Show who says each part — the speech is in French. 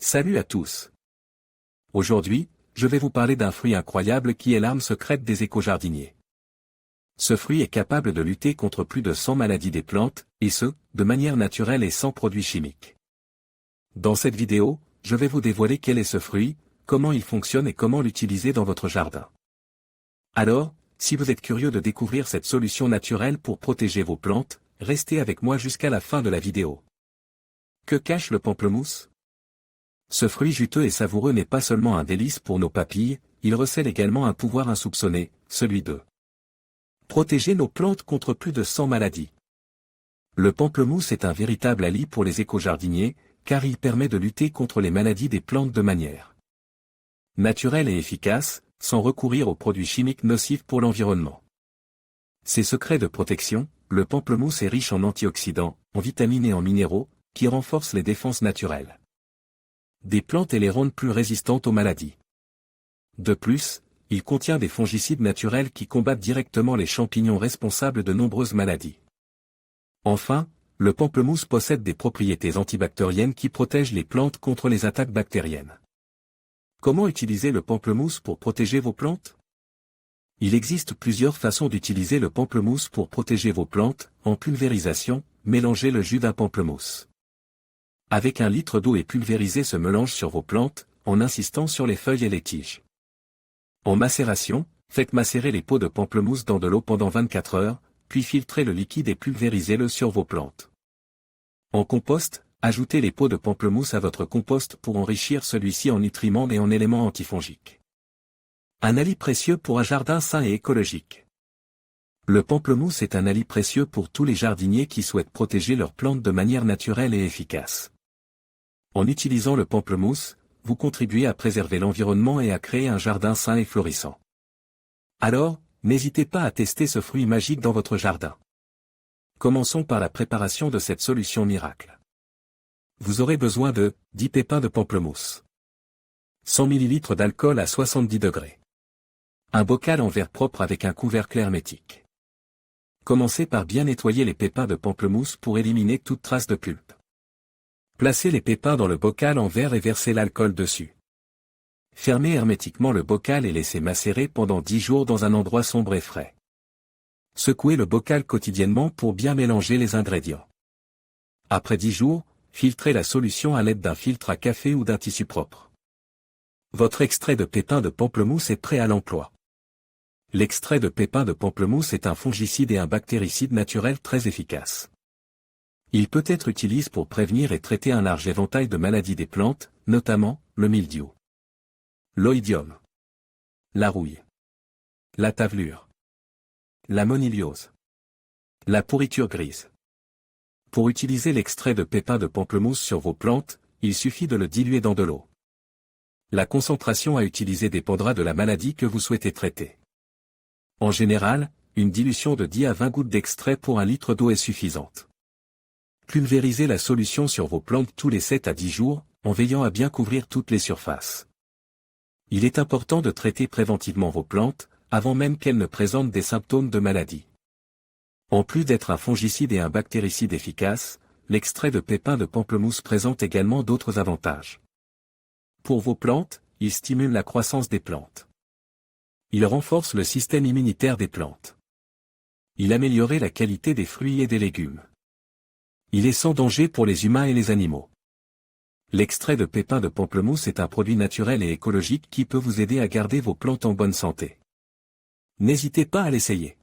Speaker 1: Salut à tous. Aujourd'hui, je vais vous parler d'un fruit incroyable qui est l'arme secrète des éco-jardiniers. Ce fruit est capable de lutter contre plus de 100 maladies des plantes, et ce, de manière naturelle et sans produits chimiques. Dans cette vidéo, je vais vous dévoiler quel est ce fruit, comment il fonctionne et comment l'utiliser dans votre jardin. Alors, si vous êtes curieux de découvrir cette solution naturelle pour protéger vos plantes, restez avec moi jusqu'à la fin de la vidéo. Que cache le pamplemousse ? Ce fruit juteux et savoureux n'est pas seulement un délice pour nos papilles, il recèle également un pouvoir insoupçonné, celui de protéger nos plantes contre plus de 100 maladies. Le pamplemousse est un véritable allié pour les éco-jardiniers, car il permet de lutter contre les maladies des plantes de manière naturelle et efficace, sans recourir aux produits chimiques nocifs pour l'environnement. Ses secrets de protection, le pamplemousse est riche en antioxydants, en vitamines et en minéraux, qui renforcent les défenses naturelles des plantes et les rendent plus résistantes aux maladies. De plus, il contient des fongicides naturels qui combattent directement les champignons responsables de nombreuses maladies. Enfin, le pamplemousse possède des propriétés antibactériennes qui protègent les plantes contre les attaques bactériennes. Comment utiliser le pamplemousse pour protéger vos plantes ? Il existe plusieurs façons d'utiliser le pamplemousse pour protéger vos plantes. En pulvérisation, mélangez le jus d'un pamplemousse avec 1 litre d'eau et pulvérisez ce mélange sur vos plantes, en insistant sur les feuilles et les tiges. En macération, faites macérer les peaux de pamplemousse dans de l'eau pendant 24 heures, puis filtrez le liquide et pulvérisez-le sur vos plantes. En compost, ajoutez les peaux de pamplemousse à votre compost pour enrichir celui-ci en nutriments et en éléments antifongiques. Un allié précieux pour un jardin sain et écologique. Le pamplemousse est un allié précieux pour tous les jardiniers qui souhaitent protéger leurs plantes de manière naturelle et efficace. En utilisant le pamplemousse, vous contribuez à préserver l'environnement et à créer un jardin sain et florissant. Alors, n'hésitez pas à tester ce fruit magique dans votre jardin. Commençons par la préparation de cette solution miracle. Vous aurez besoin de 10 pépins de pamplemousse, 100 ml d'alcool à 70 degrés, un bocal en verre propre avec un couvercle hermétique. Commencez par bien nettoyer les pépins de pamplemousse pour éliminer toute trace de pulpe. Placez les pépins dans le bocal en verre et versez l'alcool dessus. Fermez hermétiquement le bocal et laissez macérer pendant 10 jours dans un endroit sombre et frais. Secouez le bocal quotidiennement pour bien mélanger les ingrédients. Après 10 jours, filtrez la solution à l'aide d'un filtre à café ou d'un tissu propre. Votre extrait de pépins de pamplemousse est prêt à l'emploi. L'extrait de pépins de pamplemousse est un fongicide et un bactéricide naturel très efficace. Il peut être utilisé pour prévenir et traiter un large éventail de maladies des plantes, notamment le mildiou, l'oïdium, la rouille, la tavelure, la moniliose, la pourriture grise. Pour utiliser l'extrait de pépins de pamplemousse sur vos plantes, il suffit de le diluer dans de l'eau. La concentration à utiliser dépendra de la maladie que vous souhaitez traiter. En général, une dilution de 10 à 20 gouttes d'extrait pour 1 litre d'eau est suffisante. Pulvérisez la solution sur vos plantes tous les 7 à 10 jours, en veillant à bien couvrir toutes les surfaces. Il est important de traiter préventivement vos plantes, avant même qu'elles ne présentent des symptômes de maladie. En plus d'être un fongicide et un bactéricide efficace, l'extrait de pépins de pamplemousse présente également d'autres avantages. Pour vos plantes, il stimule la croissance des plantes. Il renforce le système immunitaire des plantes. Il améliore la qualité des fruits et des légumes. Il est sans danger pour les humains et les animaux. L'extrait de pépins de pamplemousse est un produit naturel et écologique qui peut vous aider à garder vos plantes en bonne santé. N'hésitez pas à l'essayer.